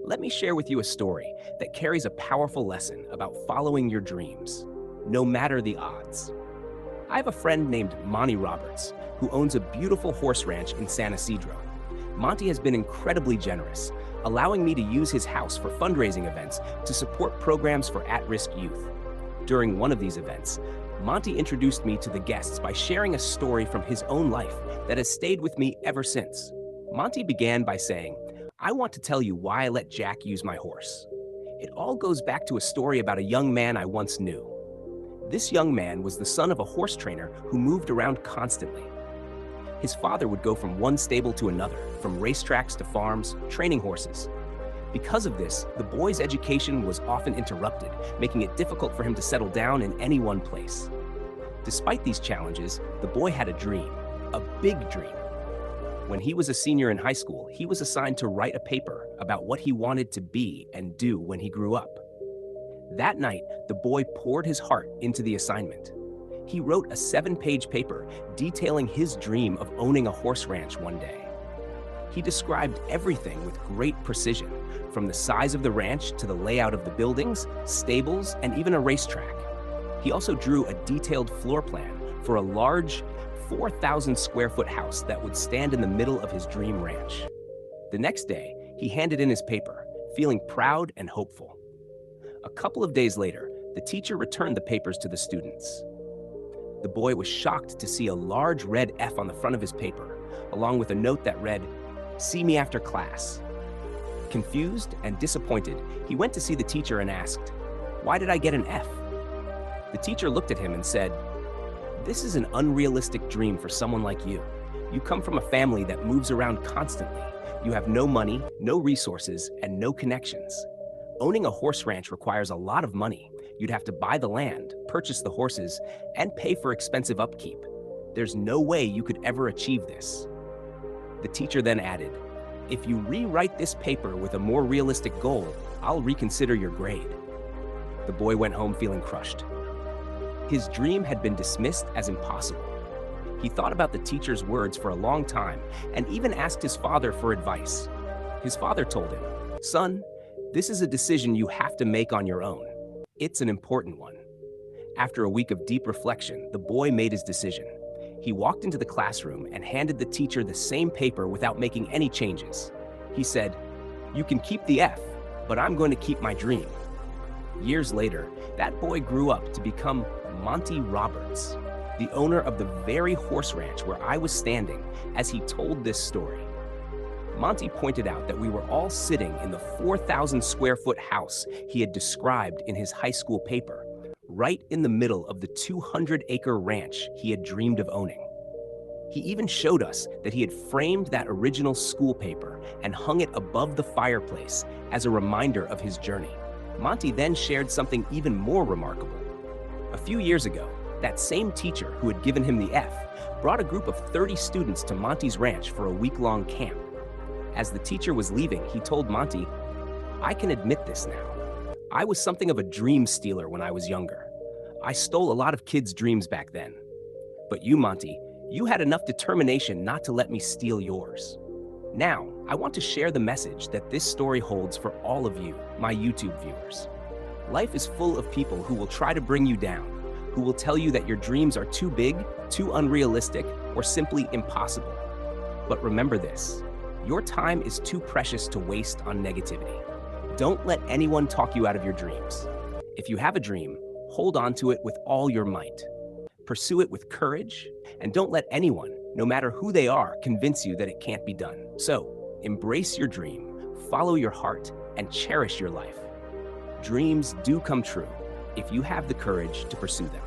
Let me share with you a story that carries a powerful lesson about following your dreams, no matter the odds. I have a friend named Monty Roberts who owns a beautiful horse ranch in San Isidro. Monty has been incredibly generous, allowing me to use his house for fundraising events to support programs for at-risk youth. During one of these events, Monty introduced me to the guests by sharing a story from his own life that has stayed with me ever since. Monty began by saying, "I want to tell you why I let Jack use my horse. It all goes back to a story about a young man I once knew. This young man was the son of a horse trainer who moved around constantly. His father would go from one stable to another, from racetracks to farms, training horses. Because of this, the boy's education was often interrupted, making it difficult for him to settle down in any one place. Despite these challenges, the boy had a dream, a big dream. When he was a senior in high school, he was assigned to write a paper about what he wanted to be and do when he grew up. That night, the boy poured his heart into the assignment. He wrote a 7-page paper detailing his dream of owning a horse ranch one day. He described everything with great precision, from the size of the ranch to the layout of the buildings, stables, and even a racetrack. He also drew a detailed floor plan for a large 4,000 square foot house that would stand in the middle of his dream ranch. The next day, he handed in his paper, feeling proud and hopeful. A couple of days later, the teacher returned the papers to the students. The boy was shocked to see a large red F on the front of his paper, along with a note that read, "See me after class." Confused and disappointed, he went to see the teacher and asked, "Why did I get an F?" The teacher looked at him and said, "This is an unrealistic dream for someone like you. You come from a family that moves around constantly. You have no money, no resources, and no connections. Owning a horse ranch requires a lot of money. You'd have to buy the land, purchase the horses, and pay for expensive upkeep. There's no way you could ever achieve this." The teacher then added, "If you rewrite this paper with a more realistic goal, I'll reconsider your grade." The boy went home feeling crushed. His dream had been dismissed as impossible. He thought about the teacher's words for a long time and even asked his father for advice. His father told him, "Son, this is a decision you have to make on your own. It's an important one." After a week of deep reflection, the boy made his decision. He walked into the classroom and handed the teacher the same paper without making any changes. He said, "You can keep the F, but I'm going to keep my dream." Years later, that boy grew up to become Monty Roberts, the owner of the very horse ranch where I was standing as he told this story. Monty pointed out that we were all sitting in the 4,000 square foot house he had described in his high school paper, right in the middle of the 200-acre ranch he had dreamed of owning. He even showed us that he had framed that original school paper and hung it above the fireplace as a reminder of his journey. Monty then shared something even more remarkable. A few years ago, that same teacher who had given him the F brought a group of 30 students to Monty's ranch for a week-long camp. As the teacher was leaving, he told Monty, "I can admit this now. I was something of a dream stealer when I was younger. I stole a lot of kids' dreams back then. But you, Monty, you had enough determination not to let me steal yours." Now, I want to share the message that this story holds for all of you, my YouTube viewers. Life is full of people who will try to bring you down, who will tell you that your dreams are too big, too unrealistic, or simply impossible. But remember this, your time is too precious to waste on negativity. Don't let anyone talk you out of your dreams. If you have a dream, hold on to it with all your might. Pursue it with courage, and don't let anyone, no matter who they are, convince you that it can't be done. So, embrace your dream, follow your heart, and cherish your life. Dreams do come true if you have the courage to pursue them.